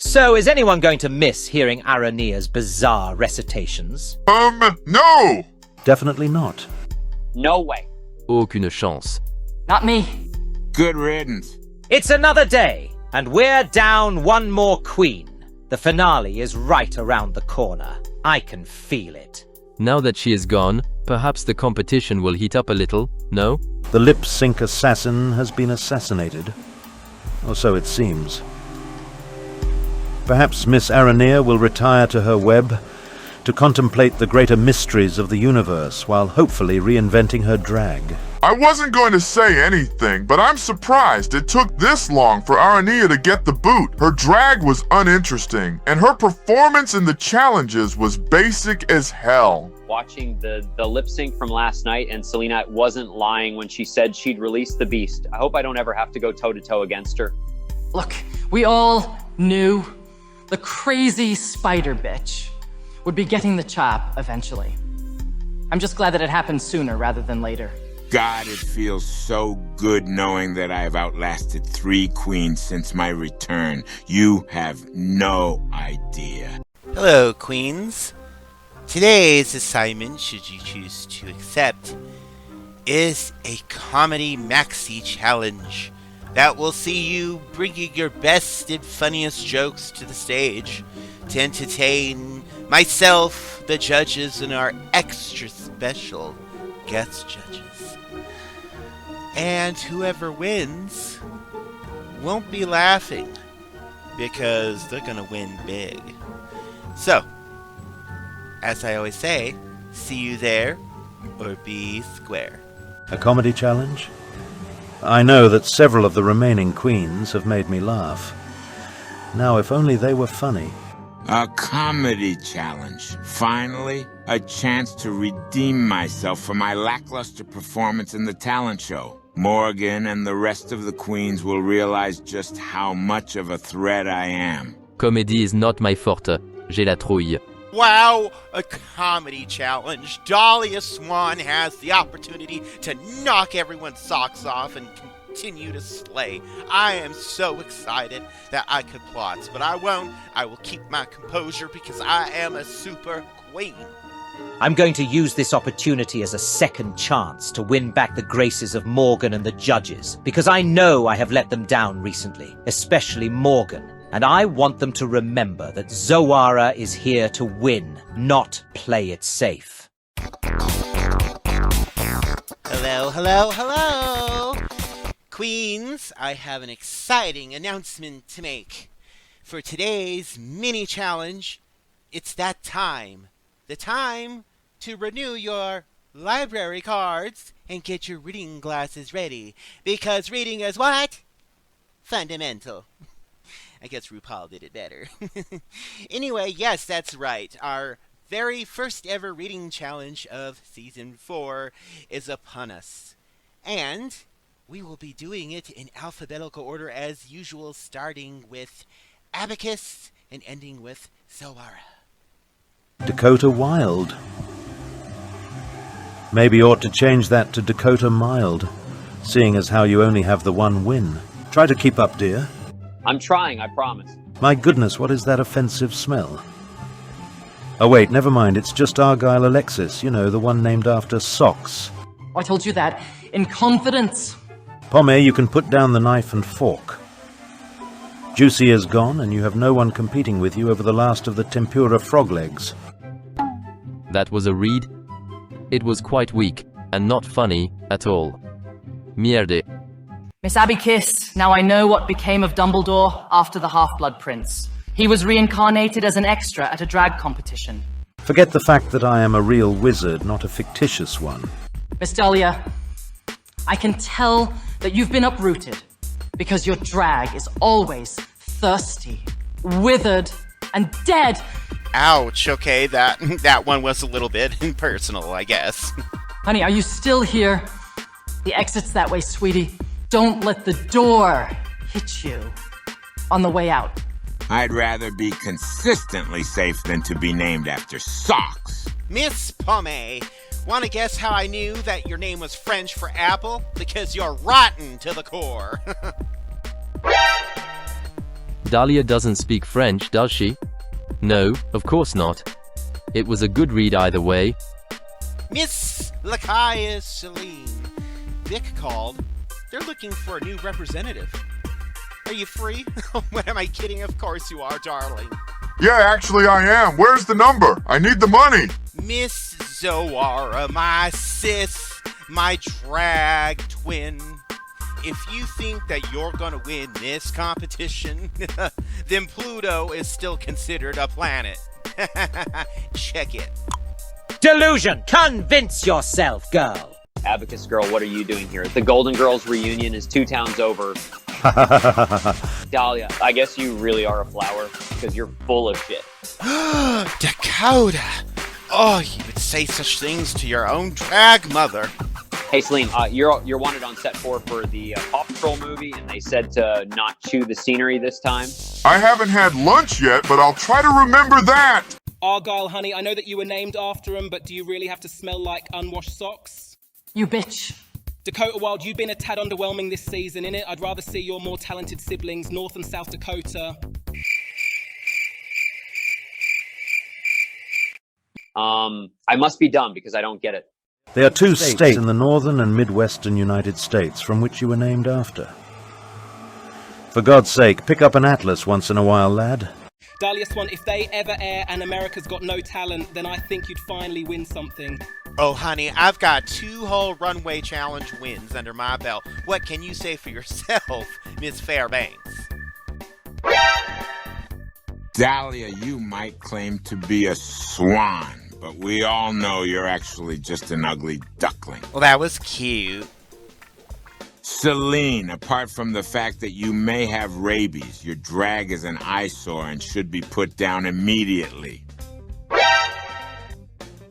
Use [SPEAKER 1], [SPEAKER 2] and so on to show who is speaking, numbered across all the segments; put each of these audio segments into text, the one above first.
[SPEAKER 1] So, is anyone going to miss hearing Arania's bizarre recitations?
[SPEAKER 2] No!
[SPEAKER 3] Definitely not.
[SPEAKER 4] No way.
[SPEAKER 5] Aucune chance.
[SPEAKER 6] Not me.
[SPEAKER 7] Good riddance.
[SPEAKER 1] It's another day, and we're down one more queen. The finale is right around the corner. I can feel it.
[SPEAKER 5] Now that she is gone, perhaps the competition will heat up a little, no?
[SPEAKER 3] The lip-sync assassin has been assassinated. Or so it seems. Perhaps Miss Arania will retire to her web to contemplate the greater mysteries of the universe while hopefully reinventing her drag.
[SPEAKER 2] I wasn't going to say anything, but I'm surprised it took this long for Arania to get the boot. Her drag was uninteresting, and her performance in the challenges was basic as hell.
[SPEAKER 4] Watching the lip sync from last night, and Selena wasn't lying when she said she'd release the beast. I hope I don't ever have to go toe-to-toe against her.
[SPEAKER 6] Look, we all knew the crazy spider bitch would be getting the chop eventually. I'm just glad that it happened sooner rather than later.
[SPEAKER 7] God, it feels so good knowing that I have outlasted 3 queens since my return. You have no idea.
[SPEAKER 8] Hello, queens. Today's assignment, should you choose to accept, is a comedy maxi challenge that will see you bringing your best and funniest jokes to the stage to entertain myself, the judges, and our extra special guest judges. And whoever wins won't be laughing because they're gonna win big. So, as I always say, see you there or be square.
[SPEAKER 3] A comedy challenge? I know that several of the remaining queens have made me laugh. Now, if only they were funny.
[SPEAKER 7] A comedy challenge. Finally, a chance to redeem myself for my lackluster performance in the talent show. Morgyn and the rest of the queens will realize just how much of a threat I am.
[SPEAKER 5] Comedy is not my forte. J'ai la trouille.
[SPEAKER 8] Wow, a comedy challenge. Dahlia Swan has the opportunity to knock everyone's socks off and continue to slay. I am so excited that I could plot, but I won't. I will keep my composure because I am a super queen.
[SPEAKER 1] I'm going to use this opportunity as a second chance to win back the graces of Morgyn and the judges, because I know I have let them down recently, especially Morgyn. And I want them to remember that Zoara is here to win, not play it safe.
[SPEAKER 8] Hello, hello, hello! Queens, I have an exciting announcement to make. For today's mini challenge, it's that time. The time to renew your library cards and get your reading glasses ready. Because reading is what? Fundamental. I guess RuPaul did it better. Anyway, yes, that's right. Our very first ever reading challenge of Season 4 is upon us. And we will be doing it in alphabetical order as usual, starting with Abacus and ending with Zoara.
[SPEAKER 3] Dakota Wild. Maybe ought to change that to Dakota Mild, seeing as how you only have the one win. Try to keep up, dear.
[SPEAKER 4] I'm trying, I promise.
[SPEAKER 3] My goodness, what is that offensive smell? Oh wait, never mind, it's just Argyle Alexis, you know, the one named after socks.
[SPEAKER 6] I told you that in confidence.
[SPEAKER 3] Pomme, you can put down the knife and fork. Juicy is gone, and you have no one competing with you over the last of the tempura frog legs.
[SPEAKER 5] That was a read. It was quite weak, and not funny at all. Mierde.
[SPEAKER 6] Miss Abby Kiss, now I know what became of Dumbledore after the Half-Blood Prince. He was reincarnated as an extra at a drag competition.
[SPEAKER 3] Forget the fact that I am a real wizard, not a fictitious one.
[SPEAKER 6] Miss Dahlia, I can tell that you've been uprooted because your drag is always thirsty, withered, and dead.
[SPEAKER 8] Ouch, okay, that one was a little bit impersonal, I guess.
[SPEAKER 6] Honey, are you still here? The exit's that way, sweetie. Don't let the door hit you on the way out.
[SPEAKER 7] I'd rather be consistently safe than to be named after socks.
[SPEAKER 8] Miss Pomme, wanna guess how I knew that your name was French for apple? Because you're rotten to the core.
[SPEAKER 5] Dahlia doesn't speak French, does she? No, of course not. It was a good read either way.
[SPEAKER 8] Miss Lakaya Celine. Vic called. They're looking for a new representative. Are you free? What am I kidding? Of course you are, darling.
[SPEAKER 2] Yeah, actually I am. Where's the number? I need the money.
[SPEAKER 8] Miss Zoara, my sis, my drag twin. If you think that you're gonna win this competition, then Pluto is still considered a planet. Check it.
[SPEAKER 1] Delusion! Convince yourself, girl!
[SPEAKER 4] Abacus girl, what are you doing here? The Golden Girls reunion is 2 towns over. Dahlia, I guess you really are a flower, because you're full of shit.
[SPEAKER 8] Dakota! Oh, you would say such things to your own drag mother.
[SPEAKER 4] Hey Celine, you're wanted on set 4 for the Paw Patrol movie, and they said to not chew the scenery this time.
[SPEAKER 2] I haven't had lunch yet, but I'll try to remember that.
[SPEAKER 9] Argyle, honey, I know that you were named after him, but do you really have to smell like unwashed socks?
[SPEAKER 6] You bitch.
[SPEAKER 9] Dakota Wild, you've been a tad underwhelming this season, innit? I'd rather see your more talented siblings, North and South Dakota.
[SPEAKER 4] I must be dumb because I don't get it.
[SPEAKER 3] There are 2 states in the northern and midwestern United States from which you were named after. For God's sake, pick up an atlas once in a while, lad.
[SPEAKER 9] Dahlia Swan, if they ever air and America's Got No Talent, then I think you'd finally win something.
[SPEAKER 8] Oh, honey, I've got 2 whole Runway Challenge wins under my belt. What can you say for yourself, Miss Fairbanks?
[SPEAKER 7] Dahlia, you might claim to be a swan, but we all know you're actually just an ugly duckling.
[SPEAKER 8] Well, that was cute.
[SPEAKER 7] Celine, apart from the fact that you may have rabies, your drag is an eyesore and should be put down immediately.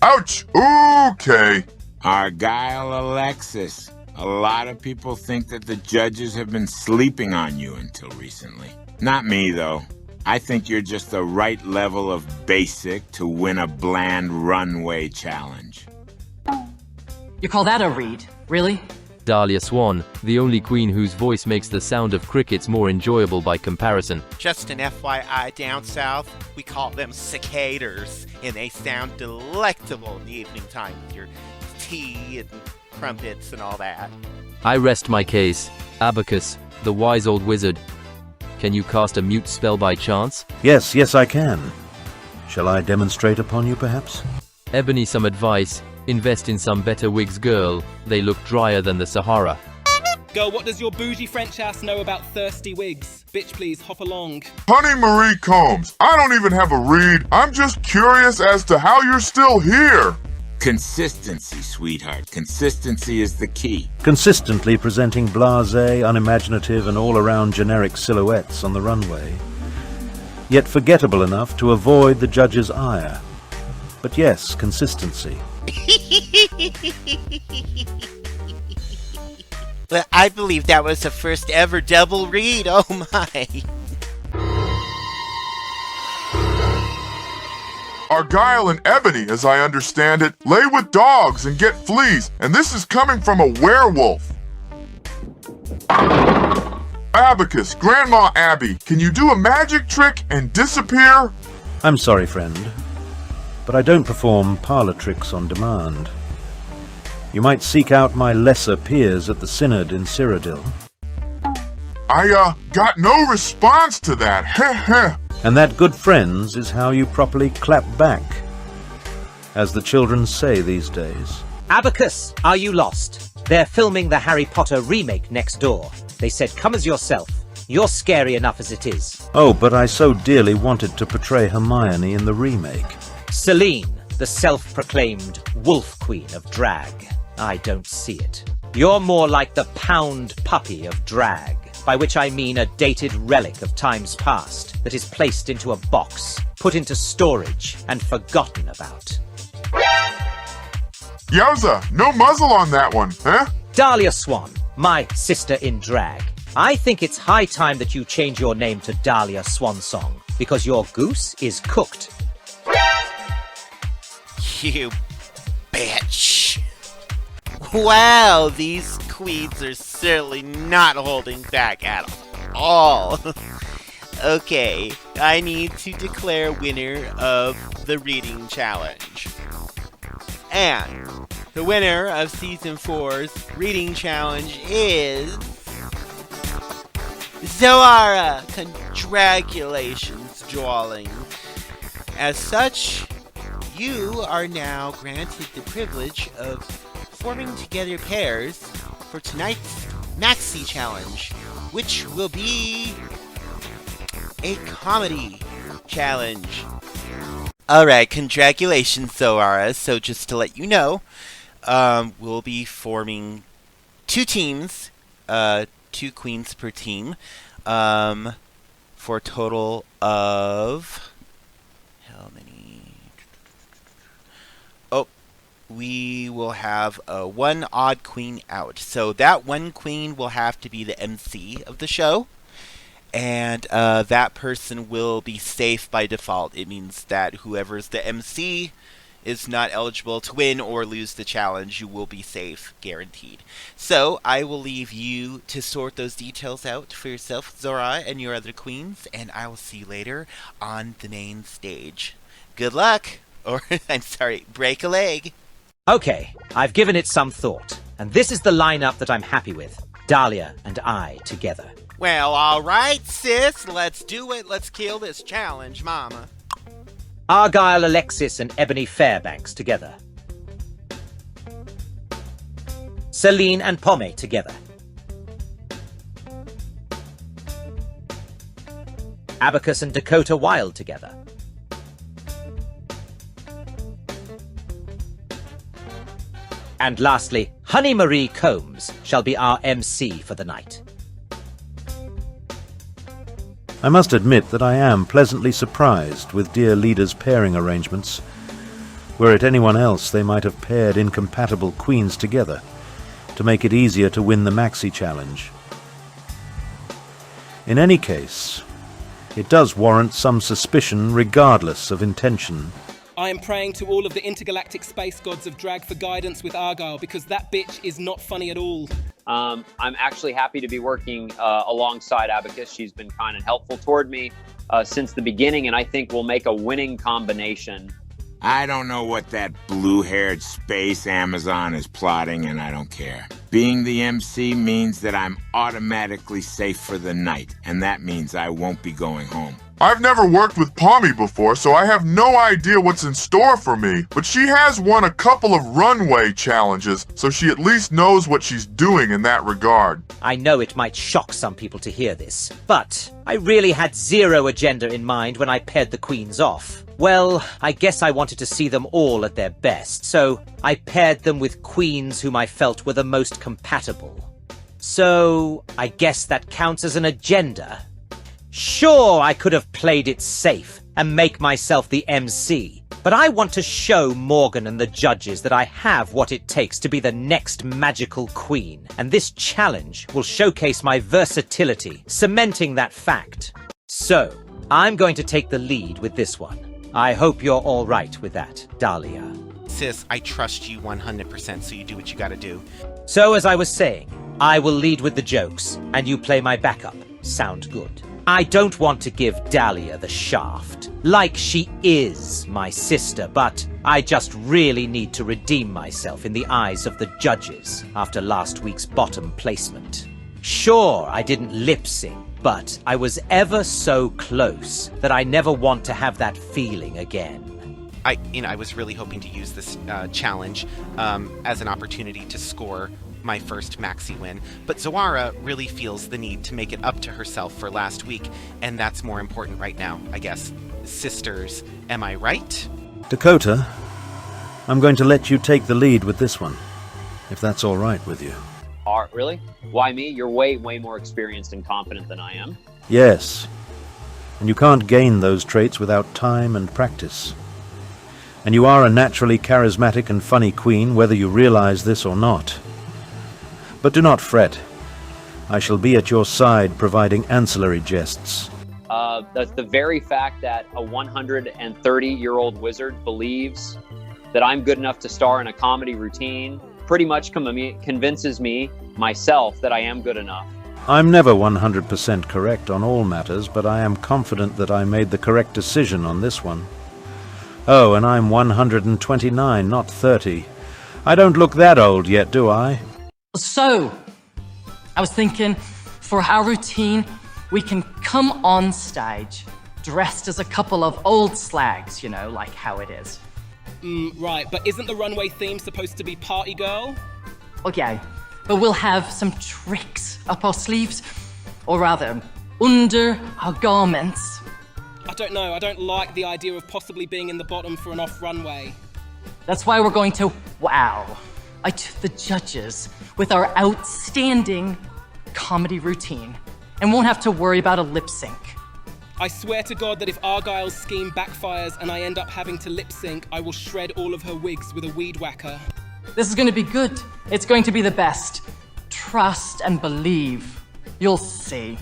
[SPEAKER 2] Ouch! Okay.
[SPEAKER 7] Argyle Alexis, a lot of people think that the judges have been sleeping on you until recently. Not me, though. I think you're just the right level of basic to win a bland runway challenge.
[SPEAKER 6] You call that a read? Really?
[SPEAKER 5] Dahlia Swan, the only queen whose voice makes the sound of crickets more enjoyable by comparison.
[SPEAKER 8] Just an FYI, down south, we call them cicaders, and they sound delectable in the evening time with your tea and crumpets and all that.
[SPEAKER 5] I rest my case. Abacus, the wise old wizard. Can you cast a mute spell by chance?
[SPEAKER 3] Yes, I can. Shall I demonstrate upon you, perhaps?
[SPEAKER 5] Ebony, some advice. Invest in some better wigs, girl. They look drier than the Sahara.
[SPEAKER 9] Girl, what does your bougie French ass know about thirsty wigs? Bitch, please, hop along.
[SPEAKER 2] Honey Marie Combs, I don't even have a read. I'm just curious as to how you're still here.
[SPEAKER 7] Consistency, sweetheart. Consistency is the key.
[SPEAKER 3] Consistently presenting blasé, unimaginative, and all-around generic silhouettes on the runway. Yet forgettable enough to avoid the judge's ire. But yes, consistency.
[SPEAKER 8] Well, I believe that was the first ever double read. Oh my.
[SPEAKER 2] Argyle and Ebony, as I understand it, lay with dogs and get fleas, and this is coming from a werewolf. Abacus, Grandma Abby, can you do a magic trick and disappear?
[SPEAKER 3] I'm sorry, friend, but I don't perform parlor tricks on demand. You might seek out my lesser peers at the Synod in Cyrodiil.
[SPEAKER 2] I, got no response to that. Heh heh.
[SPEAKER 3] And that, good friends, is how you properly clap back, as the children say these days.
[SPEAKER 1] Abacus, are you lost? They're filming the Harry Potter remake next door. They said come as yourself. You're scary enough as it is.
[SPEAKER 3] Oh, but I so dearly wanted to portray Hermione in the remake.
[SPEAKER 1] Celine, the self-proclaimed wolf queen of drag. I don't see it. You're more like the pound puppy of drag, by which I mean a dated relic of times past that is placed into a box, put into storage, and forgotten about.
[SPEAKER 2] Yowza, no muzzle on that one, huh?
[SPEAKER 1] Dahlia Swan, my sister in drag. I think it's high time that you change your name to Dahlia Swansong, because your goose is cooked.
[SPEAKER 8] You bitch. Wow, these queens are certainly not holding back at all. Okay, I need to declare winner of the reading challenge. And the winner of Season 4's reading challenge is... Zoara! Congratulations, darling. As such, you are now granted the privilege of forming together pairs for tonight's Maxi Challenge, which will be a comedy challenge. Alright, congratulations, Zoara. So just to let you know, we'll be forming 2 teams, 2 queens per team, for a total of... how many? Oh, we will have 1 odd queen out. So that 1 queen will have to be the MC of the show. And that person will be safe by default. It means that whoever's the MC is not eligible to win or lose the challenge. You will be safe, guaranteed. So I will leave you to sort those details out for yourself, Zora, and your other queens, and I will see you later on the main stage. Good luck! Or, I'm sorry, break a leg.
[SPEAKER 1] Okay, I've given it some thought, and this is the lineup that I'm happy with. Dahlia and I together.
[SPEAKER 8] Well, alright, sis. Let's do it. Let's kill this challenge, mama.
[SPEAKER 1] Argyle, Alexis, and Ebony Fairbanks together. Celine and Pomme together. Abacus and Dakota Wilde together. And lastly, Honey Marie Combs shall be our MC for the night.
[SPEAKER 3] I must admit that I am pleasantly surprised with dear leader's pairing arrangements. Were it anyone else, they might have paired incompatible queens together to make it easier to win the Maxi Challenge. In any case, it does warrant some suspicion regardless of intention.
[SPEAKER 9] I am praying to all of the intergalactic space gods of drag for guidance with Argyle, because that bitch is not funny at all.
[SPEAKER 4] I'm actually happy to be working alongside Abacus. She's been kind and helpful toward me since the beginning, and I think we'll make a winning combination.
[SPEAKER 7] I don't know what that blue-haired space Amazon is plotting, and I don't care. Being the MC means that I'm automatically safe for the night, and that means I won't be going home.
[SPEAKER 2] I've never worked with Pommy before, so I have no idea what's in store for me. But she has won a couple of Runway challenges, so she at least knows what she's doing in that regard.
[SPEAKER 1] I know it might shock some people to hear this, but I really had zero agenda in mind when I paired the queens off. Well, I guess I wanted to see them all at their best, so I paired them with queens whom I felt were the most compatible. So, I guess that counts as an agenda. Sure, I could have played it safe and make myself the MC, but I want to show Morgyn and the judges that I have what it takes to be the next magical queen, and this challenge will showcase my versatility, cementing that fact. So, I'm going to take the lead with this one. I hope you're all right with that, Dahlia.
[SPEAKER 8] Sis, I trust you 100%, so you do what you gotta do.
[SPEAKER 1] So, as I was saying, I will lead with the jokes, and you play my backup. Sound good? I don't want to give Dahlia the shaft, like she is my sister, but I just really need to redeem myself in the eyes of the judges after last week's bottom placement. Sure, I didn't lip-sync, but I was ever so close that I never want to have that feeling again.
[SPEAKER 8] I was really hoping to use this challenge as an opportunity to score my first Maxi win, but Zoara really feels the need to make it up to herself for last week, and that's more important right now, I guess. Sisters, am I right?
[SPEAKER 3] Dakota, I'm going to let you take the lead with this one, if that's all right with you.
[SPEAKER 4] Really? Why me? You're way more experienced and confident than I am.
[SPEAKER 3] Yes, and you can't gain those traits without time and practice. And you are a naturally charismatic and funny queen, whether you realize this or not. But do not fret. I shall be at your side providing ancillary jests.
[SPEAKER 4] The very fact that a 130-year-old wizard believes that I'm good enough to star in a comedy routine pretty much convinces me, myself, that I am good enough.
[SPEAKER 3] I'm never 100% correct on all matters, but I am confident that I made the correct decision on this one. Oh, and I'm 129, not 30. I don't look that old yet, do I?
[SPEAKER 6] So, I was thinking, for our routine, we can come on stage dressed as a couple of old slags, you know, like how it is.
[SPEAKER 9] Right, but isn't the runway theme supposed to be party girl?
[SPEAKER 6] Okay, but we'll have some tricks up our sleeves, or rather, under our garments.
[SPEAKER 9] I don't know, I don't like the idea of possibly being in the bottom for an off-runway.
[SPEAKER 6] That's why we're going to wow the judges with our outstanding comedy routine, and won't have to worry about a lip sync.
[SPEAKER 9] I swear to God that if Argyle's scheme backfires and I end up having to lip sync, I will shred all of her wigs with a weed whacker.
[SPEAKER 6] This is going to be good. It's going to be the best. Trust and believe. You'll see.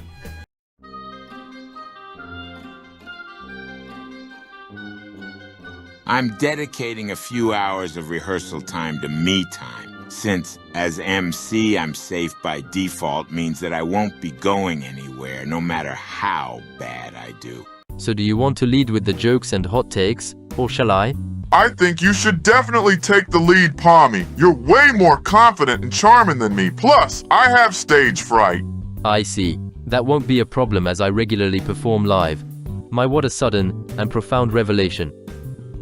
[SPEAKER 7] I'm dedicating a few hours of rehearsal time to me time, since, as MC, I'm safe by default means that I won't be going anywhere, no matter how bad I do.
[SPEAKER 5] So do you want to lead with the jokes and hot takes, or shall I?
[SPEAKER 2] I think you should definitely take the lead, Pommy. You're way more confident and charming than me. Plus, I have stage fright.
[SPEAKER 5] I see. That won't be a problem as I regularly perform live. My what a sudden and profound revelation.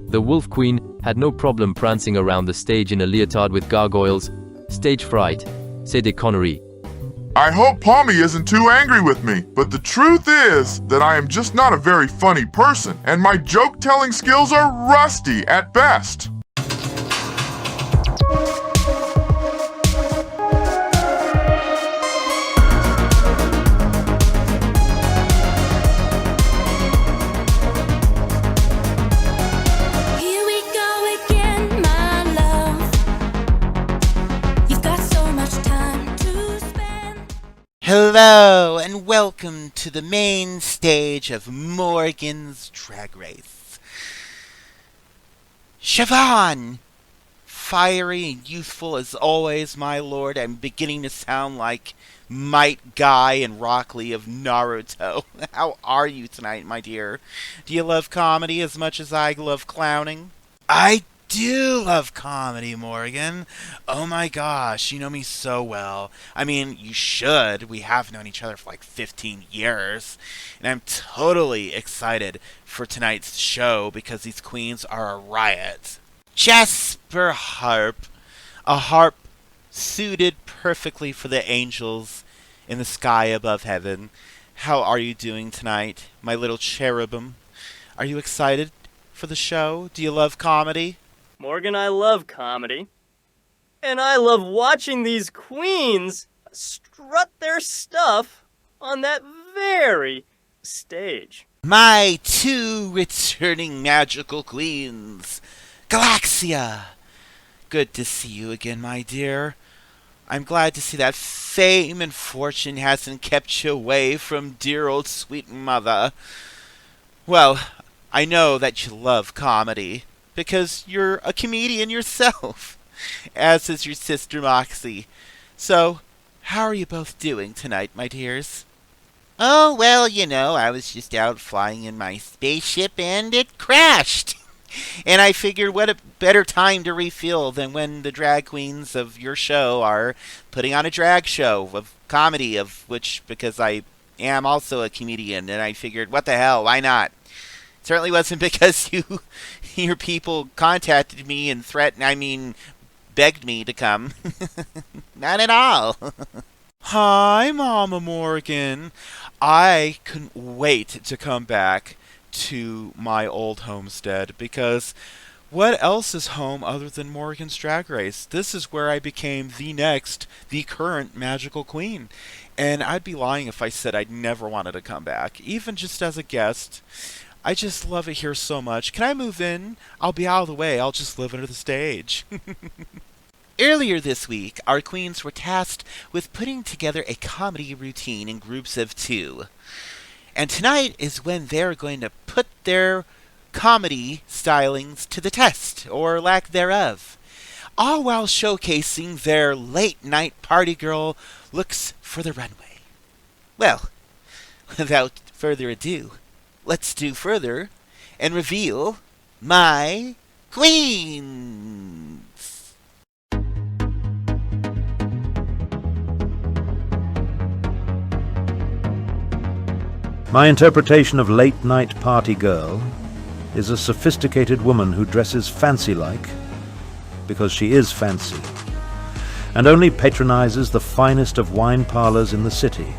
[SPEAKER 5] The Wolf Queen had no problem prancing around the stage in a leotard with gargoyles. Stage fright. C'est des conneries.
[SPEAKER 2] I hope Pommy isn't too angry with me, but the truth is that I am just not a very funny person, and my joke-telling skills are rusty at best.
[SPEAKER 8] Hello, and welcome to the main stage of Morgyn's Drag Race. Siobhan! Fiery and youthful as always, my lord. I'm beginning to sound like Might Guy and Rock Lee of Naruto. How are you tonight, my dear? Do you love comedy as much as I love clowning? I do love comedy, Morgyn. Oh my gosh, you know me so well. I mean, you should. We have known each other for like 15 years. And I'm totally excited for tonight's show because these queens are a riot. Jasper Harp. A harp suited perfectly for the angels in the sky above heaven. How are you doing tonight, my little cherubim? Are you excited for the show? Do you love comedy?
[SPEAKER 10] Morgyn, I love comedy. And I love watching these queens strut their stuff on that very stage.
[SPEAKER 8] My two returning magical queens, Galaxia. Good to see you again, my dear. I'm glad to see that fame and fortune hasn't kept you away from dear old sweet mother. Well, I know that you love comedy, because you're a comedian yourself, as is your sister Moxie. So, how are you both doing tonight, my dears? Oh, well, you know, I was just out flying in my spaceship and it crashed. And I figured what a better time to refuel than when the drag queens of your show are putting on a drag show of comedy, of which, because I am also a comedian, and I figured, what the hell, why not? Certainly wasn't because your people contacted me and begged me to come. Not at all. Hi, Mama Morgyn. I couldn't wait to come back to my old homestead, because what else is home other than Morgyn's Drag Race? This is where I became the current magical queen. And I'd be lying if I said I'd never wanted to come back, even just as a guest. I just love it here so much. Can I move in? I'll be out of the way. I'll just live under the stage. Earlier this week, our queens were tasked with putting together a comedy routine in groups of 2. And tonight is when they're going to put their comedy stylings to the test, or lack thereof, all while showcasing their late-night party girl looks for the runway. Well, without further ado, let's do further and reveal my queens.
[SPEAKER 3] My interpretation of late-night party girl is a sophisticated woman who dresses fancy-like, because she is fancy, and only patronizes the finest of wine parlors in the city.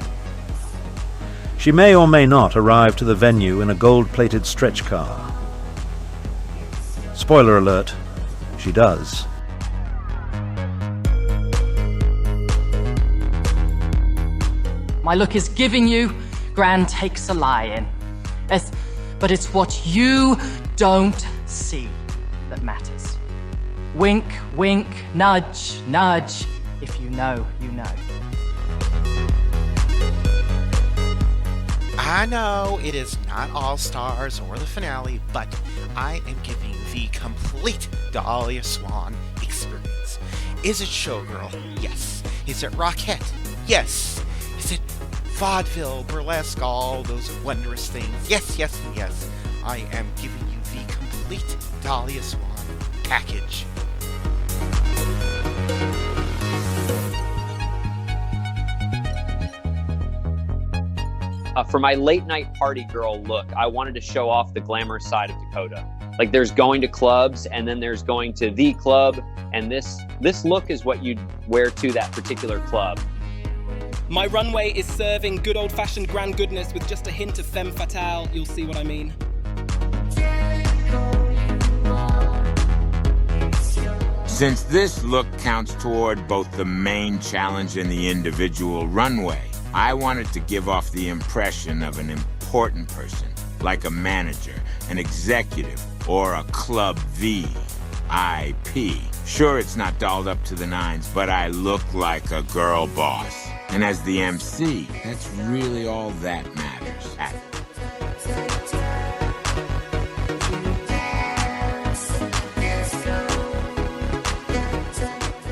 [SPEAKER 3] She may or may not arrive to the venue in a gold-plated stretch car. Spoiler alert, she does.
[SPEAKER 6] My look is giving you grand takes a lie-in. But it's what you don't see that matters. Wink, wink, nudge, nudge. If you know, you know.
[SPEAKER 8] I know it is not All Stars or the finale, but I am giving the complete Dahlia Swan experience. Is it showgirl? Yes. Is it rockette? Yes. Is it vaudeville, burlesque, all those wondrous things? Yes, yes, and yes. I am giving you the complete Dahlia Swan package.
[SPEAKER 4] For my late night party girl look, I wanted to show off the glamour side of Dakota. Like there's going to clubs and then there's going to the club, and this look is what you'd wear to that particular club.
[SPEAKER 9] My runway is serving good old-fashioned grand goodness with just a hint of femme fatale. You'll see what I mean.
[SPEAKER 7] Since this look counts toward both the main challenge and the individual runway, I wanted to give off the impression of an important person, like a manager, an executive, or a club VIP. Sure, it's not dolled up to the nines, but I look like a girl boss. And as the MC, that's really all that matters.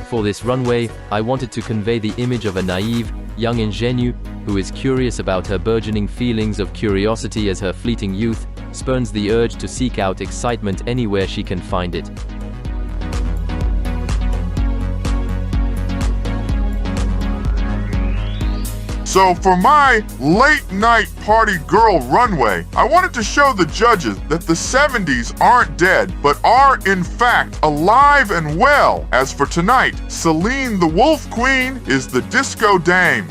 [SPEAKER 5] For this runway, I wanted to convey the image of a naive, young ingenue who is curious about her burgeoning feelings of curiosity as her fleeting youth spurns the urge to seek out excitement anywhere she can find it.
[SPEAKER 2] So for my late night party girl runway, I wanted to show the judges that the 70s aren't dead, but are in fact alive and well. As for tonight, Celine the Wolf Queen is the disco dame.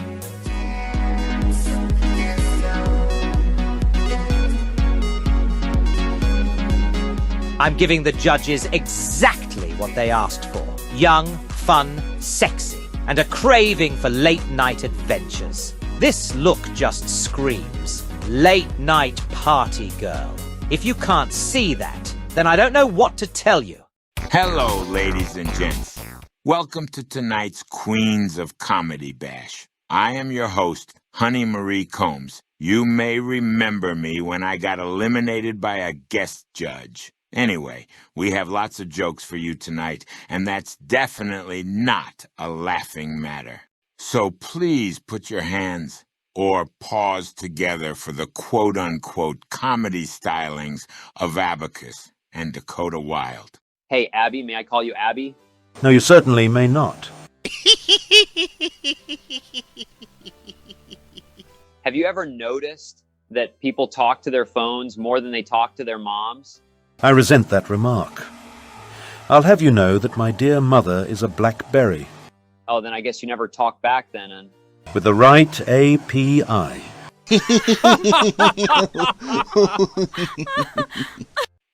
[SPEAKER 1] I'm giving the judges exactly what they asked for. Young, fun, sexy, and a craving for late-night adventures. This look just screams late-night party girl. If you can't see that, then I don't know what to tell you.
[SPEAKER 7] Hello, ladies and gents. Welcome to tonight's Queens of Comedy Bash. I am your host, Honey Marie Combs. You may remember me when I got eliminated by a guest judge. Anyway, we have lots of jokes for you tonight, and that's definitely not a laughing matter. So please put your hands or paws together for the quote-unquote comedy stylings of Abacus and Dakota Wild.
[SPEAKER 4] Hey, Abby, may I call you Abby?
[SPEAKER 3] No, you certainly may not.
[SPEAKER 4] Have you ever noticed that people talk to their phones more than they talk to their moms?
[SPEAKER 3] I resent that remark. I'll have you know that my dear mother is a blackberry.
[SPEAKER 4] Oh, then I guess you never talk back then. And
[SPEAKER 3] With the right API.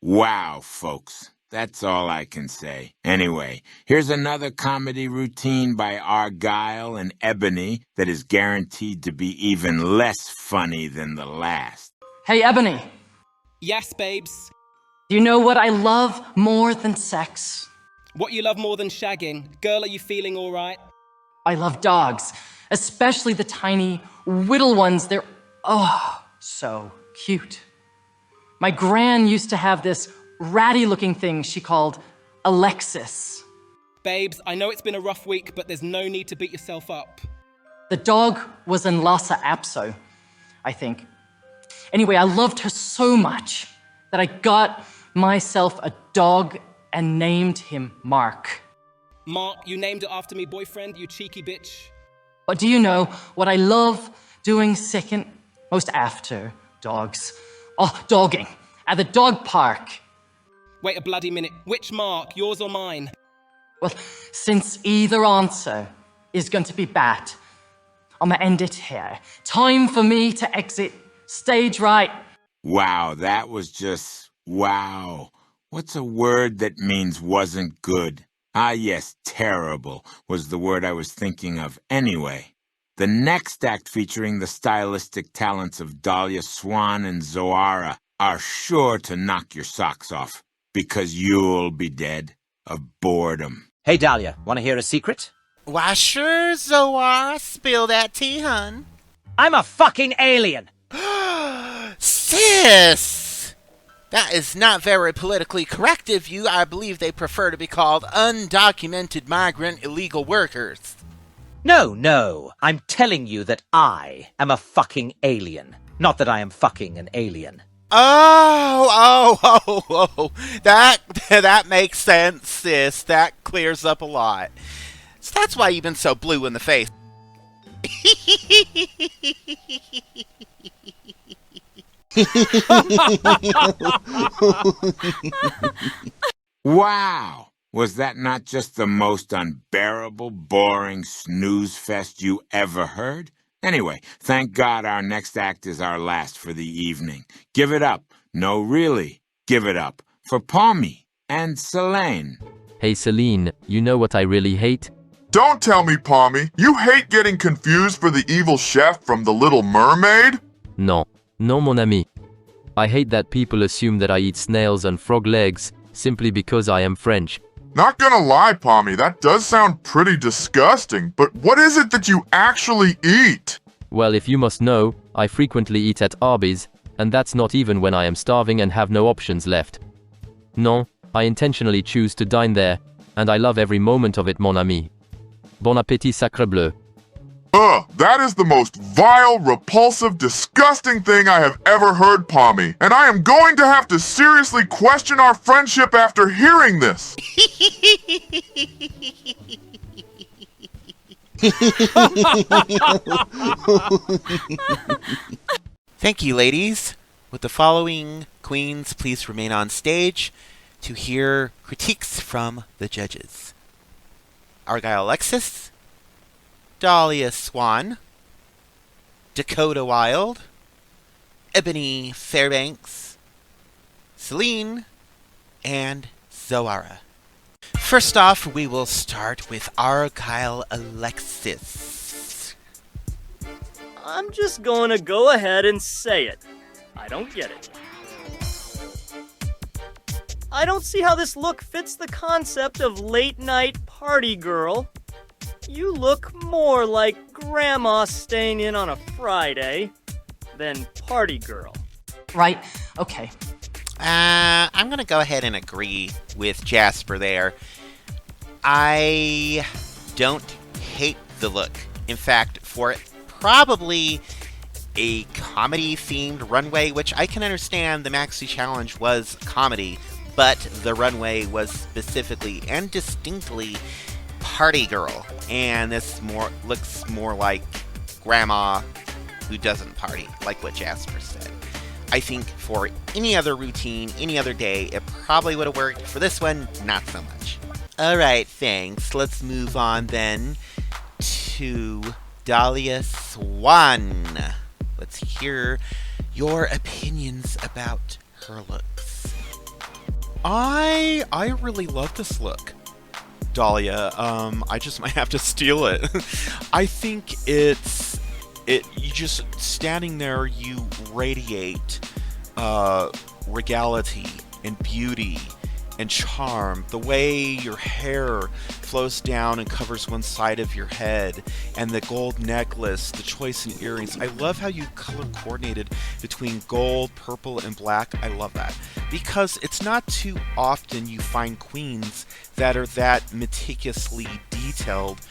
[SPEAKER 7] Wow, folks. That's all I can say. Anyway, here's another comedy routine by Argyle and Ebony that is guaranteed to be even less funny than the last.
[SPEAKER 6] Hey, Ebony,
[SPEAKER 9] Yes, babes.
[SPEAKER 6] do you know what I love more than sex?
[SPEAKER 9] What you love more than shagging? Girl, are you feeling all right?
[SPEAKER 6] I love dogs, especially the tiny, whittle ones. They're, oh, so cute. My gran used to have this ratty-looking thing she called Alexis.
[SPEAKER 9] Babes, I know it's been a rough week, but there's no need to beat yourself up.
[SPEAKER 6] The dog was in Lhasa Apso, I think. Anyway, I loved her so much that I got myself a dog and named him Mark.
[SPEAKER 9] Mark, you named it after me, boyfriend, you cheeky bitch.
[SPEAKER 6] But do you know what I love doing second most after dogs? Oh, dogging. At the dog park.
[SPEAKER 9] Wait a bloody minute. Which Mark, yours or mine?
[SPEAKER 6] Well, since either answer is going to be bad, I'm gonna end it here. Time for me to exit stage right.
[SPEAKER 7] Wow, that was just wow. What's a word that means wasn't good? Ah, yes, terrible was the word I was thinking of anyway. The next act featuring the stylistic talents of Dahlia Swan and Zoara are sure to knock your socks off, because you'll be dead of boredom.
[SPEAKER 1] Hey, Dahlia, want to hear a secret?
[SPEAKER 8] Why sure, Zoara. Spill that tea, hun.
[SPEAKER 1] I'm a fucking alien!
[SPEAKER 8] Sis! That is not very politically correct of you. I believe they prefer to be called undocumented migrant illegal workers.
[SPEAKER 1] No, I'm telling you that I am a fucking alien. Not that I am fucking an alien.
[SPEAKER 8] Oh, that makes sense, sis. That clears up a lot. So that's why you've been so blue in the face.
[SPEAKER 7] Wow! Was that not just the most unbearable, boring snooze fest you ever heard? Anyway, thank God our next act is our last for the evening. Give it up. No, really. Give it up. For Palmy and Selene.
[SPEAKER 5] Hey Celine, you know what I really hate?
[SPEAKER 2] Don't tell me, Palmy. You hate getting confused for the evil chef from The Little Mermaid?
[SPEAKER 5] Non, mon ami. I hate that people assume that I eat snails and frog legs simply because I am French.
[SPEAKER 2] Not gonna lie, Palmy, that does sound pretty disgusting, but what is it that you actually eat?
[SPEAKER 5] Well, if you must know, I frequently eat at Arby's, and that's not even when I am starving and have no options left. Non, I intentionally choose to dine there, and I love every moment of it, mon ami. Bon appétit, sacre bleu.
[SPEAKER 2] That is the most vile, repulsive, disgusting thing I have ever heard, Palmy, and I am going to have to seriously question our friendship after hearing this.
[SPEAKER 8] Thank you, ladies. With the following queens, please remain on stage to hear critiques from the judges. Argyle Alexis, Dahlia Swan, Dakota Wild, Ebony Fairbanks, Selene, and Zoara. First off, we will start with Argyle Alexis.
[SPEAKER 10] I'm just gonna go ahead and say it. I don't get it. I don't see how this look fits the concept of late-night party girl. You look more like grandma staying in on a Friday than party girl.
[SPEAKER 6] Right, okay.
[SPEAKER 8] I'm gonna go ahead and agree with Jasper there. I don't hate the look. In fact, for probably a comedy-themed runway, which I can understand the Maxi Challenge was comedy, but the runway was specifically and distinctly party girl, and this looks more like grandma who doesn't party, like what Jasper said. I think for any other routine, any other day, it probably would have worked. For this one, not so much. Alright, thanks. Let's move on then to Dahlia Swan. Let's hear your opinions about her looks.
[SPEAKER 11] I really love this look, Dahlia. I just might have to steal it. I think you just standing there, you radiate regality and beauty and charm. The way your hair flows down and covers one side of your head, and the gold necklace, the choice in earrings. I love how you color coordinated between gold, purple, and black. I love that, because it's not too often you find queens that are that meticulously detailed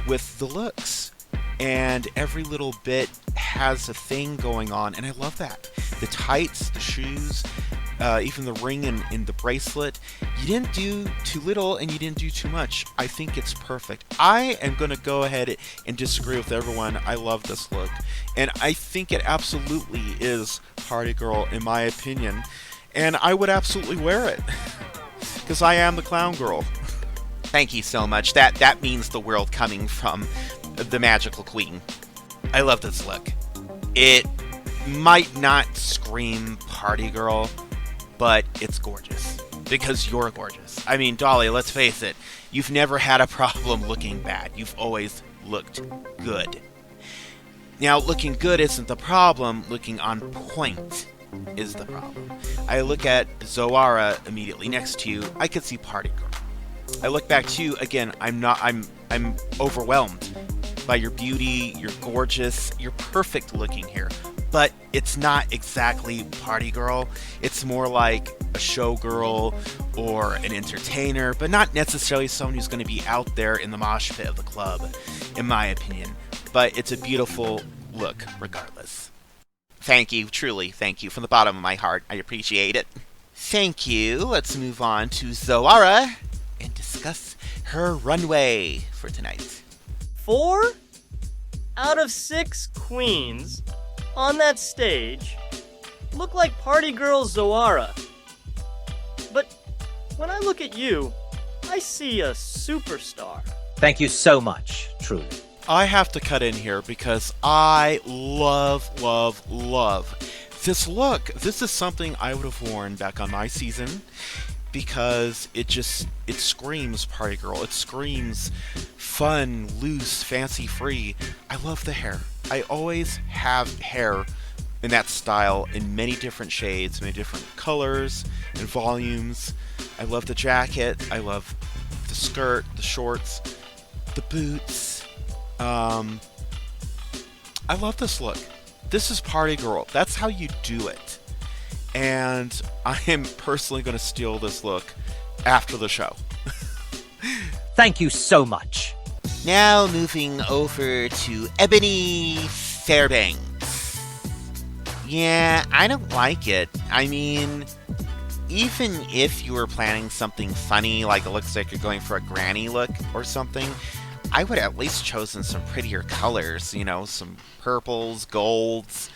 [SPEAKER 11] with the looks. and every little bit has a thing going on, and I love that. The tights, the shoes, even the ring and the bracelet. You didn't do too little and you didn't do too much. I think it's perfect. I am going to go ahead and disagree with everyone. I love this look, and I think it absolutely is party girl in my opinion, and I would absolutely wear it because I am the clown girl.
[SPEAKER 8] Thank you so much. That means the world coming from the magical queen. I love this look. It might not scream party girl, but it's gorgeous. Because you're gorgeous. I mean, Dolly, let's face it. You've never had a problem looking bad. You've always looked good. Now, looking good isn't the problem. Looking on point is the problem. I look at Zoara immediately next to you. I could see party girl. I look back to you again. I'm overwhelmed by your beauty. You're gorgeous. You're perfect looking here. But it's not exactly party girl. It's more like a showgirl or an entertainer, but not necessarily someone who's going to be out there in the mosh pit of the club, in my opinion. But it's a beautiful look regardless. Thank you, truly, thank you from the bottom of my heart. I appreciate it. Thank you. Let's move on to Zoara and discuss her runway for tonight.
[SPEAKER 10] 4 out of 6 queens on that stage look like party girl Zoara. But when I look at you, I see a superstar.
[SPEAKER 1] Thank you so much, truly.
[SPEAKER 11] I have to cut in here because I love this look. This is something I would have worn back on my season because it screams party girl. It screams fun, loose, fancy free. I love the hair. I always have hair in that style in many different shades, many different colors and volumes. I love the jacket. I love the skirt, the shorts, the boots. I love this look. This is party girl. That's how you do it. And I am personally going to steal this look after the show.
[SPEAKER 1] Thank you so much.
[SPEAKER 8] Now moving over to Ebony Fairbanks. Yeah, I don't like it. I mean, even if you were planning something funny, like it looks like you're going for a granny look or something, I would have at least chosen some prettier colors, you know, some purples, golds.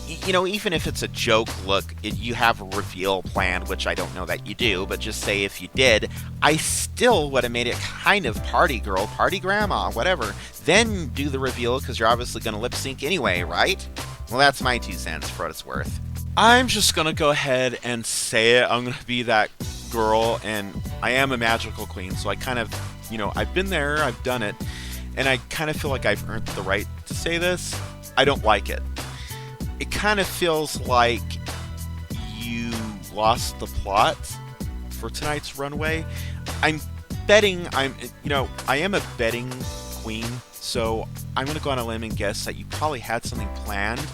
[SPEAKER 8] You know, even if it's a joke look, you have a reveal planned, which I don't know that you do, but just say if you did, I still would have made it kind of party girl, party grandma, whatever. Then do the reveal, because you're obviously going to lip sync anyway, right? Well, that's my 2 cents for what it's worth.
[SPEAKER 11] I'm just going to go ahead and say it. I'm going to be that girl, and I am a magical queen, so I kind of, you know, I've been there, I've done it, and I kind of feel like I've earned the right to say this. I don't like it. It kind of feels like you lost the plot for tonight's runway. I am a betting queen, so I'm going to go on a limb and guess that you probably had something planned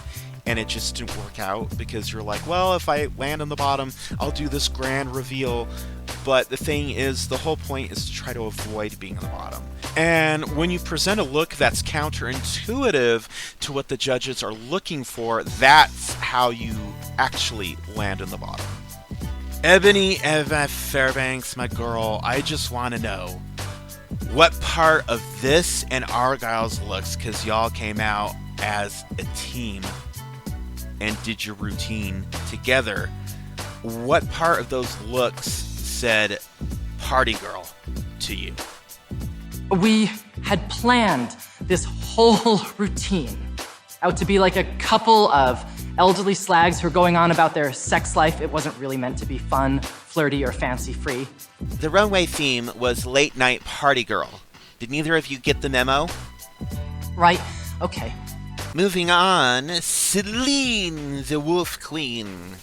[SPEAKER 11] and it just didn't work out because you're like, well, if I land on the bottom, I'll do this grand reveal. But the thing is, the whole point is to try to avoid being on the bottom. And when you present a look that's counterintuitive to what the judges are looking for, that's how you actually land on the bottom. Ebony Eva Fairbanks, my girl, I just want to know what part of this and Argyle's looks, because y'all came out as a team and did your routine together, what part of those looks said party girl to you?
[SPEAKER 6] We had planned this whole routine out to be like a couple of elderly slags who are going on about their sex life. It wasn't really meant to be fun, flirty, or fancy-free.
[SPEAKER 8] The runway theme was late night party girl. Did neither of you get the memo?
[SPEAKER 6] Right, okay.
[SPEAKER 8] Moving on, Celine, the Wolf Queen.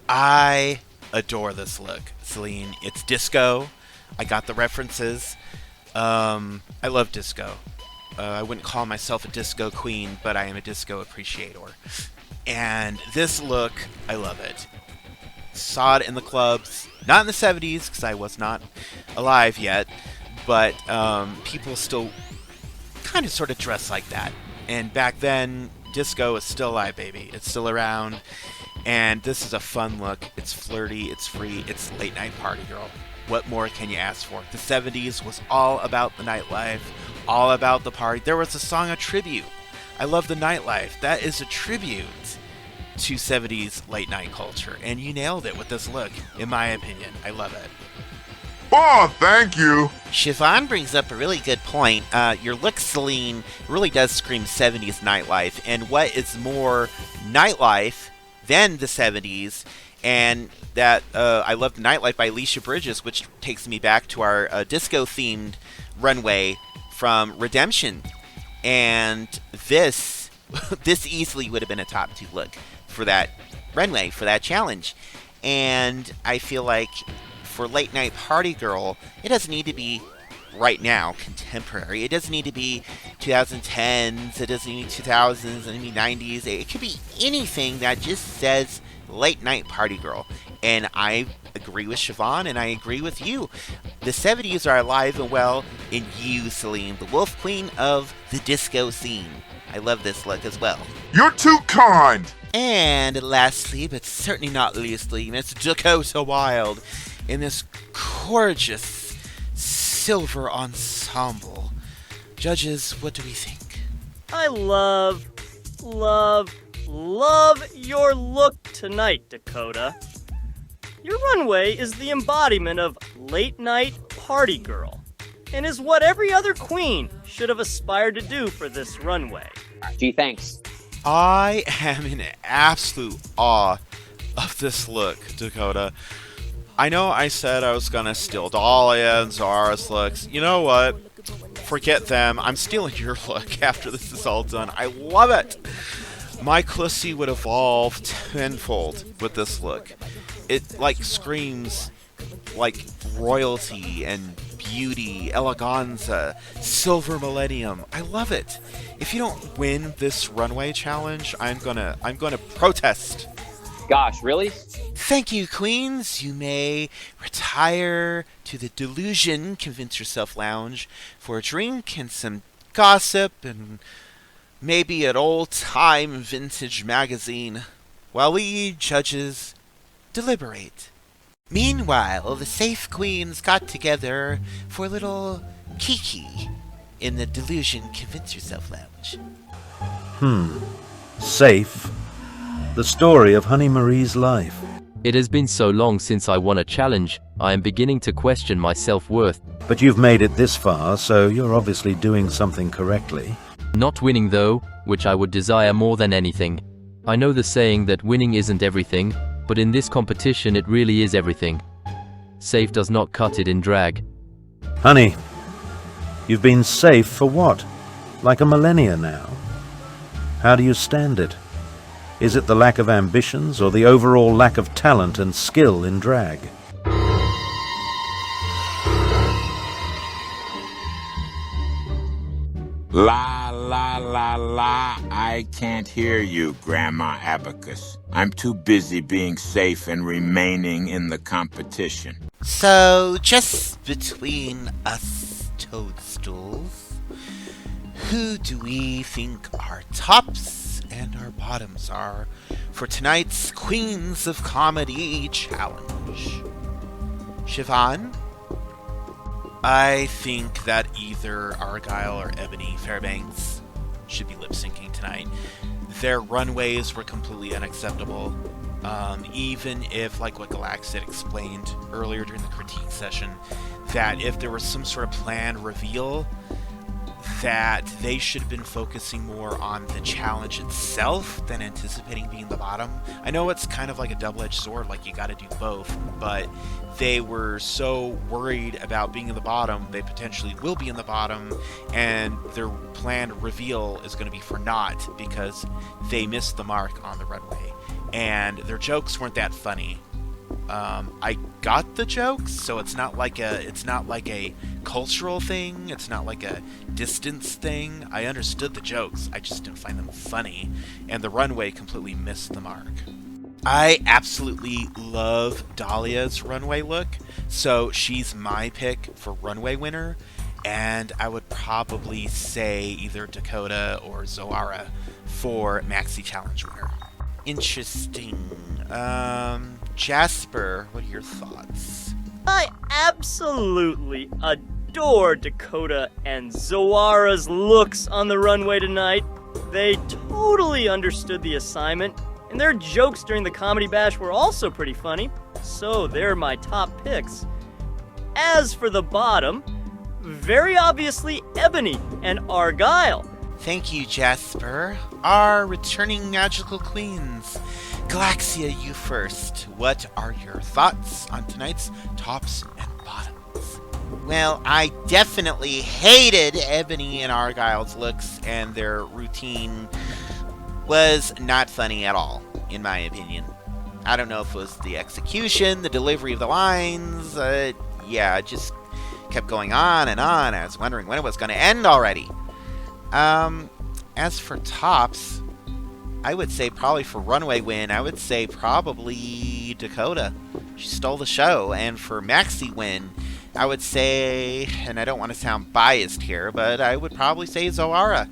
[SPEAKER 8] I adore this look, Celine. It's disco. I got the references. I love disco. I wouldn't call myself a disco queen, but I am a disco appreciator. And this look, I love it. Saw it in the clubs, not in the 70s, because I was not alive yet, but people still
[SPEAKER 11] kind of sort of dress like that. And back then, disco is still alive, baby. It's still around. And this is a fun look. It's flirty, it's free, it's late night party girl. What more can you ask for? The 70s was all about the nightlife, all about the party. There was a song, a tribute. I love the nightlife. That is a tribute to 70s late night culture. And you nailed it with this look, in my opinion. I love it.
[SPEAKER 2] Oh, thank you.
[SPEAKER 8] Siobhan brings up a really good point. Your look, Celine, really does scream 70s nightlife. And what is more nightlife than the 70s? And that I love the Nightlife by Alicia Bridges, which takes me back to our disco-themed runway from Redemption. And this easily would have been a top 2 look for that runway, for that challenge. And I feel like for Late Night Party Girl, it doesn't need to be right now, contemporary. It doesn't need to be 2010s, it doesn't need 2000s, it doesn't need 90s. It could be anything that just says Late Night Party Girl. And I agree with Siobhan, and I agree with you. The 70s are alive and well in you, Celine, the Wolf Queen of the disco scene. I love this look as well.
[SPEAKER 2] You're too kind.
[SPEAKER 8] And lastly, but certainly not leastly, Miss Dakota Wild in this gorgeous silver ensemble. Judges, what do we think?
[SPEAKER 10] I love your look tonight, Dakota. Your runway is the embodiment of late night party girl, and is what every other queen should have aspired to do for this runway.
[SPEAKER 4] Gee, thanks.
[SPEAKER 11] I am in absolute awe of this look, Dakota. I know I said I was gonna steal Dahlia and Zara's looks. You know what? Forget them. I'm stealing your look after this is all done. I love it! My Clussy would evolve tenfold with this look. It, like, screams, like, royalty and beauty, eleganza, silver millennium. I love it. If you don't win this runway challenge, I'm gonna protest.
[SPEAKER 4] Gosh, really?
[SPEAKER 8] Thank you, queens. You may retire to the Delusion Convince Yourself Lounge for a drink and some gossip and maybe an old-time vintage magazine while we judges deliberate. Meanwhile, the safe queens got together for a little kiki in the Delusion Convince Yourself Lounge.
[SPEAKER 3] Safe. The story of Honey Marie's life.
[SPEAKER 5] It has been so long since I won a challenge, I am beginning to question my self-worth.
[SPEAKER 3] But you've made it this far, so you're obviously doing something correctly.
[SPEAKER 5] Not winning though, which I would desire more than anything. I know the saying that winning isn't everything, but in this competition it really is everything. Safe does not cut it in drag.
[SPEAKER 3] Honey, you've been safe for what? Like a millennia now. How do you stand it? Is it the lack of ambitions or the overall lack of talent and skill in drag?
[SPEAKER 7] La la la la, I can't hear you, Grandma Abacus. I'm too busy being safe and remaining in the competition.
[SPEAKER 8] So, just between us toadstools, who do we think our tops and our bottoms are for tonight's Queens of Comedy Challenge? Siobhan? I think that either Argyle or Ebony Fairbanks should be lip-syncing tonight. Their runways were completely unacceptable. Even if, like what Galaxia had explained earlier during the critique session, that if there was some sort of planned reveal, that they should have been focusing more on the challenge itself than anticipating being the bottom. I know it's kind of like a double-edged sword, like you gotta do both, but they were so worried about being in the bottom, they potentially will be in the bottom, and their planned reveal is going to be for naught because they missed the mark on the runway. And their jokes weren't that funny. I got the jokes, so it's not like a cultural thing, it's not like a distance thing. I understood the jokes, I just didn't find them funny, and the runway completely missed the mark. I absolutely love Dahlia's runway look, so she's my pick for runway winner.
[SPEAKER 11] And I would probably say either Dakota or Zoara for Maxi Challenge winner. Interesting. Jasper, what are your thoughts?
[SPEAKER 10] I absolutely adore Dakota and Zoara's looks on the runway tonight. They totally understood the assignment, and their jokes during the Comedy Bash were also pretty funny, so they're my top picks. As for the bottom, very obviously Ebony and Argyle.
[SPEAKER 11] Thank you, Jasper. Our returning magical queens. Galaxia, you first. What are your thoughts on tonight's tops and bottoms?
[SPEAKER 8] Well, I definitely hated Ebony and Argyle's looks, and their routine was not funny at all, in my opinion. I don't know if it was the execution, the delivery of the lines, it just kept going on and on. I was wondering when it was going to end already. As for tops, I would say probably for Runway win, I would say probably Dakota. She stole the show. And for Maxi win, I would say, and I don't want to sound biased here, but I would probably say Zoara.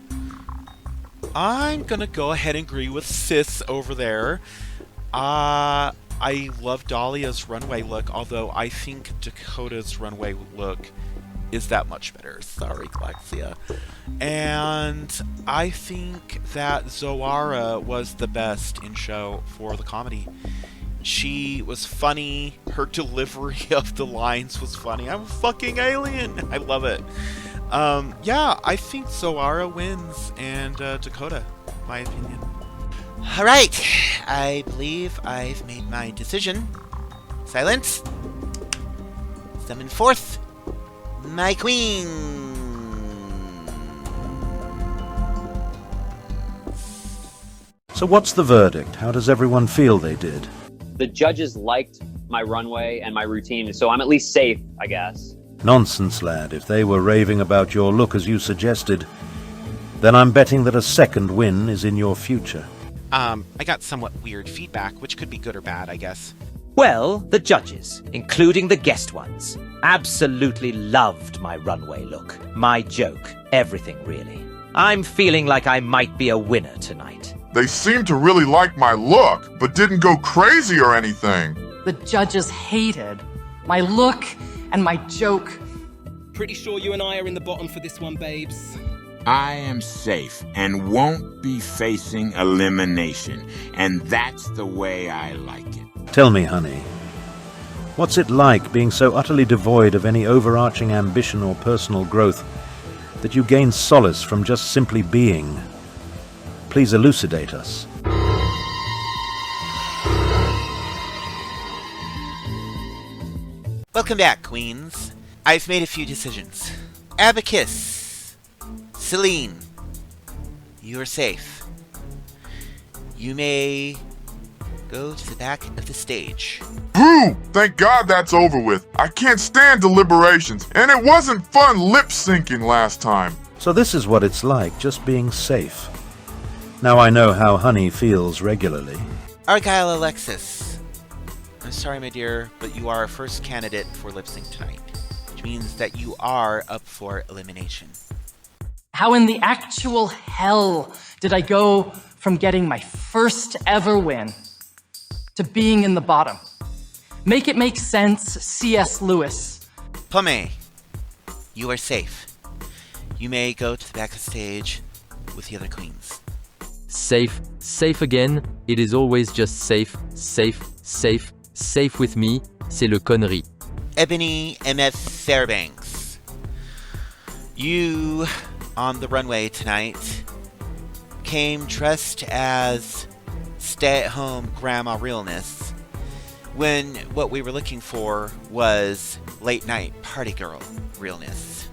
[SPEAKER 11] I'm gonna go ahead and agree with Sis over there. I love Dahlia's runway look, although I think Dakota's runway look is that much better. Sorry, Galaxia. And I think that Zoara was the best in show for the comedy. She was funny. Her delivery of the lines was funny. I'm a fucking alien. I love it. I think Zoara wins and Dakota, my opinion.
[SPEAKER 8] All right, I believe I've made my decision. Silence. Summon forth my queen.
[SPEAKER 3] So what's the verdict? How does everyone feel they did?
[SPEAKER 4] The judges liked my runway and my routine, so I'm at least safe, I guess.
[SPEAKER 3] Nonsense, lad. If they were raving about your look as you suggested, then I'm betting that a second win is in your future.
[SPEAKER 11] I got somewhat weird feedback, which could be good or bad, I guess.
[SPEAKER 1] Well, the judges, including the guest ones, absolutely loved my runway look, my joke, everything really. I'm feeling like I might be a winner tonight.
[SPEAKER 2] They seemed to really like my look, but didn't go crazy or anything.
[SPEAKER 6] The judges hated my look and my joke.
[SPEAKER 9] Pretty sure you and I are in the bottom for this one, babes.
[SPEAKER 7] I am safe and won't be facing elimination, and that's the way I like it.
[SPEAKER 3] Tell me, honey, what's it like being so utterly devoid of any overarching ambition or personal growth that you gain solace from just simply being? Please elucidate us.
[SPEAKER 8] Welcome back, queens. I've made a few decisions. Abacus, Celine, you are safe. You may go to the back of the stage.
[SPEAKER 2] Boo! Thank God that's over with. I can't stand deliberations, and it wasn't fun lip-syncing last time.
[SPEAKER 3] So this is what it's like, just being safe. Now I know how Honey feels regularly.
[SPEAKER 8] Argyle Alexis, I'm sorry, my dear, but you are our first candidate for lip sync tonight, which means that you are up for elimination.
[SPEAKER 6] How in the actual hell did I go from getting my first ever win to being in the bottom? Make it make sense, C.S. Lewis.
[SPEAKER 8] Pomme, you are safe. You may go to the back of the stage with the other queens.
[SPEAKER 5] Safe, safe again. It is always just safe, safe, safe, safe with me. C'est le connerie.
[SPEAKER 8] Ebony M.F. Fairbanks, you on the runway tonight came dressed as stay-at-home grandma realness when what we were looking for was late-night party girl realness.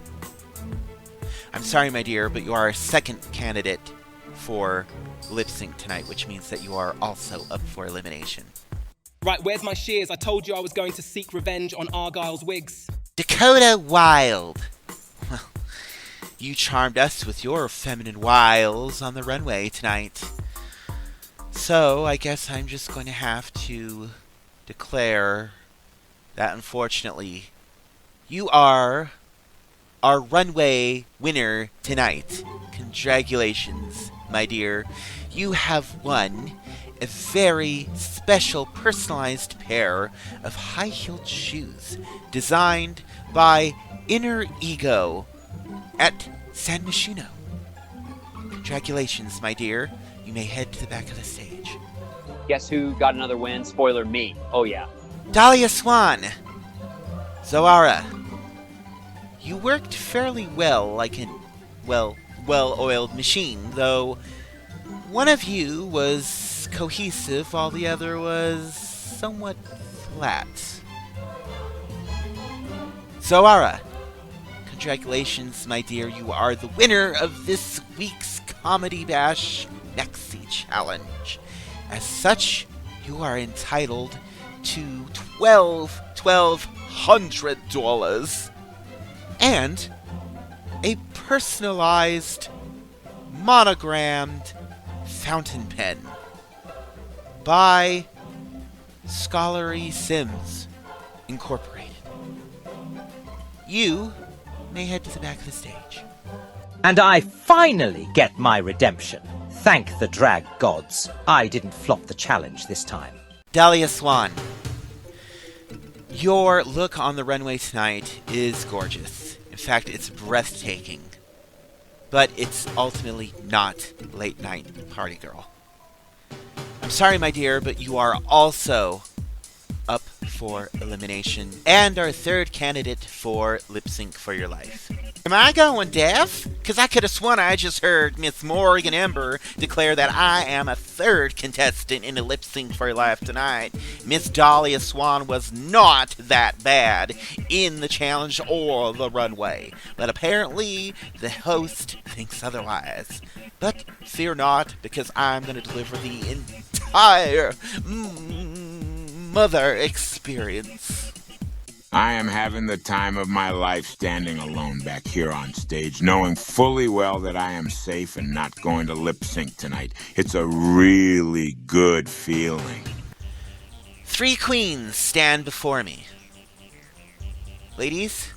[SPEAKER 8] I'm sorry, my dear, but you are our second candidate for lip sync tonight, which means that you are also up for elimination.
[SPEAKER 9] Right, where's my shears? I told you I was going to seek revenge on Argyle's wigs.
[SPEAKER 8] Dakota Wild. Well, you charmed us with your feminine wiles on the runway tonight. So, I guess I'm just going to have to declare that unfortunately, you are our runway winner tonight. Congratulations, my dear. You have won a very special personalized pair of high-heeled shoes designed by Inner Ego at San Myshuno. Congratulations, my dear. You may head to the back of the stage.
[SPEAKER 4] Guess who got another win? Spoiler, me. Oh yeah.
[SPEAKER 8] Dahlia Swan. Zoara. You worked fairly well like an, well-oiled machine, though one of you was cohesive while the other was somewhat flat. Zoara. Congratulations, my dear. You are the winner of this week's Comedy Bash Maxi Challenge. As such, you are entitled to $1,200 and a personalized, monogrammed fountain pen by Scholarly Sims Incorporated. You may head to the back of the stage.
[SPEAKER 1] And I finally get my redemption. Thank the drag gods. I didn't flop the challenge this time.
[SPEAKER 8] Dahlia Swan, your look on the runway tonight is gorgeous. In fact, it's breathtaking. But it's ultimately not late night party girl. I'm sorry, my dear, but you are also up for elimination and our third candidate for Lip Sync for Your Life. Am I going deaf? Because I could have sworn I just heard Miss Morgyn Ember declare that I am a third contestant in the Lip Sync for Your Life tonight. Miss Dahlia Swan was not that bad in the challenge or the runway. But apparently, the host thinks otherwise. But fear not, because I'm going to deliver the entire mother experience.
[SPEAKER 7] I am having the time of my life standing alone back here on stage, knowing fully well that I am safe and not going to lip sync tonight. It's a really good feeling.
[SPEAKER 8] 3 queens stand before me. Ladies,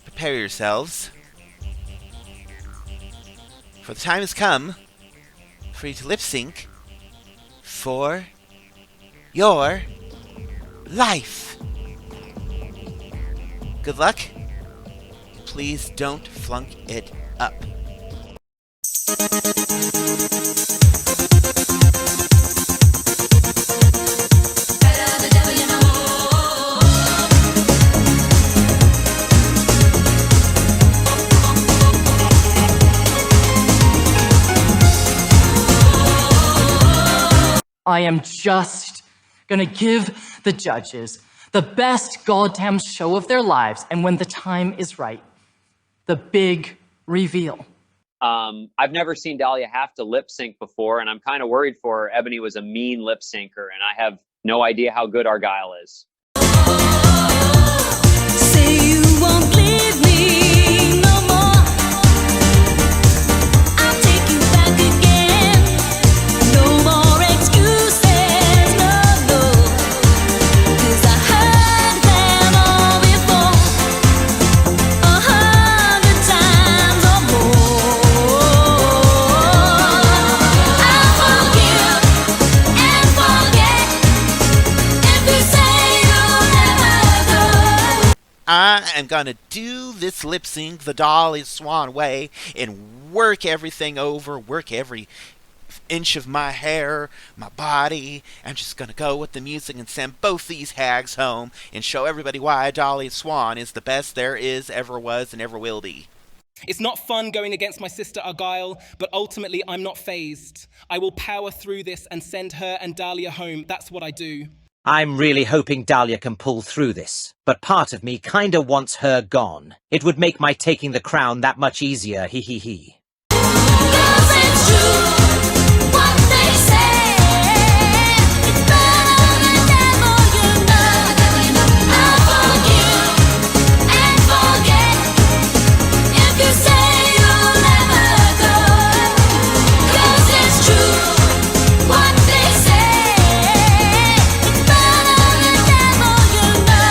[SPEAKER 8] prepare yourselves. For the time has come for you to lip sync for your life. Good luck. Please don't flunk it up.
[SPEAKER 6] I am just gonna give the judges the best goddamn show of their lives, and when the time is right, the big reveal.
[SPEAKER 4] I've never seen Dahlia have to lip sync before, and I'm kind of worried for her. Ebony was a mean lip syncer, and I have no idea how good Argyle is.
[SPEAKER 12] Say you won't leave me no more. I'll take you back again. No more excuses, no, no. 'Cause I heard them all before, 100 times or more. I'll forgive and forget if you say you'll never go.
[SPEAKER 8] I am gonna do this lip sync the Dahlia Swan way and work everything over, work every inch of my hair, my body. I'm just gonna go with the music and send both these hags home and show everybody why Dahlia Swan is the best there is, ever was, and ever will be.
[SPEAKER 9] It's not fun going against my sister Argyle, but ultimately I'm not fazed. I will power through this and send her and Dahlia home. That's what I do.
[SPEAKER 1] I'm really hoping Dahlia can pull through this, but part of me kinda wants her gone. It would make my taking the crown that much easier, hee hee hee.
[SPEAKER 12] 'Cause it's true what they say. It's better than devil, you know. I'll forgive and forget if you say you'll never go. 'Cause it's true what they say. It's better than devil, you know.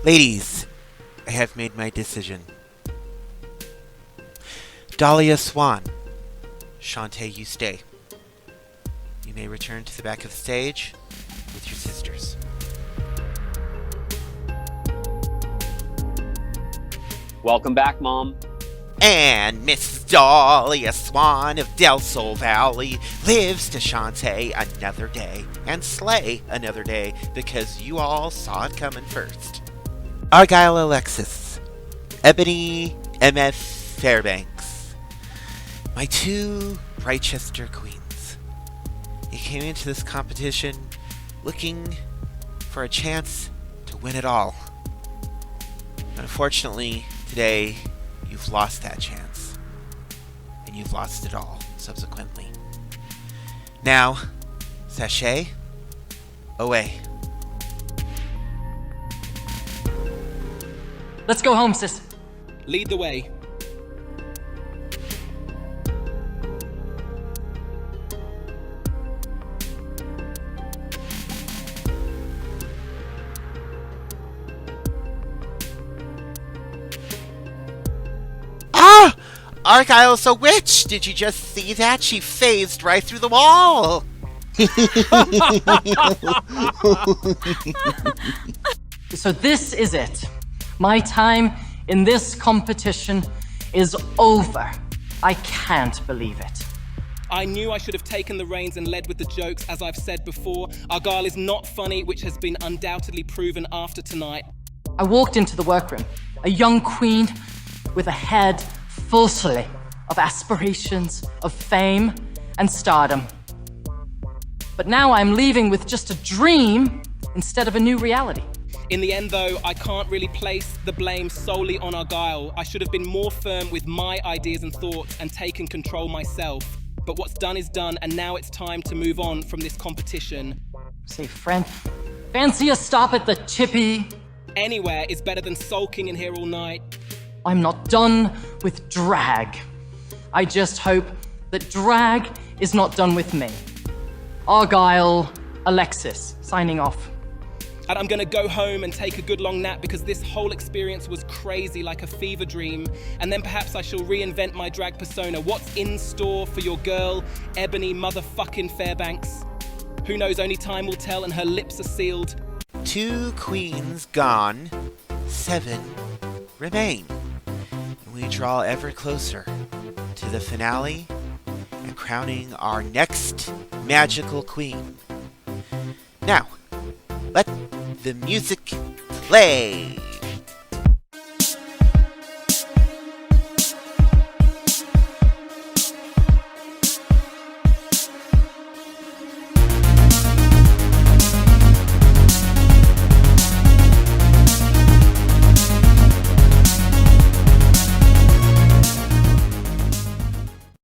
[SPEAKER 8] Ladies, I have made my decision. Dahlia Swan, Shantae, you stay. You may return to the back of the stage with your sisters.
[SPEAKER 4] Welcome back, Mom.
[SPEAKER 8] And Miss Dahlia Swan of Del Sol Valley lives to Shantae another day and slay another day because you all saw it coming first. Argyle Alexis, Ebony MF Fairbanks, my two Brightchester queens. You came into this competition looking for a chance to win it all. Unfortunately, today, you've lost that chance. And you've lost it all, subsequently. Now, sachet away.
[SPEAKER 6] Let's go home, sis.
[SPEAKER 9] Lead the way.
[SPEAKER 8] Ah! Argyle's a witch! Did you just see that? She phased right through the wall!
[SPEAKER 6] So this is it. My time in this competition is over. I can't believe it.
[SPEAKER 9] I knew I should have taken the reins and led with the jokes, as I've said before. Argyle is not funny, which has been undoubtedly proven after tonight.
[SPEAKER 6] I walked into the workroom, a young queen with a head full of aspirations, of fame and stardom. But now I'm leaving with just a dream instead of a new reality.
[SPEAKER 9] In the end, though, I can't really place the blame solely on Argyle. I should have been more firm with my ideas and thoughts and taken control myself. But what's done is done, and now it's time to move on from this competition.
[SPEAKER 6] Say, friend, fancy a stop at the Chippy?
[SPEAKER 9] Anywhere is better than sulking in here all night.
[SPEAKER 6] I'm not done with drag. I just hope that drag is not done with me. Argyle, Alexis, signing off.
[SPEAKER 9] And I'm gonna go home and take a good long nap because this whole experience was crazy, like a fever dream. And then perhaps I shall reinvent my drag persona. What's in store for your girl, Ebony motherfucking Fairbanks? Who knows, only time will tell, and her lips are sealed.
[SPEAKER 8] 2 queens gone, 7 remain. We draw ever closer to the finale and crowning our next magical queen. Now, let the music play.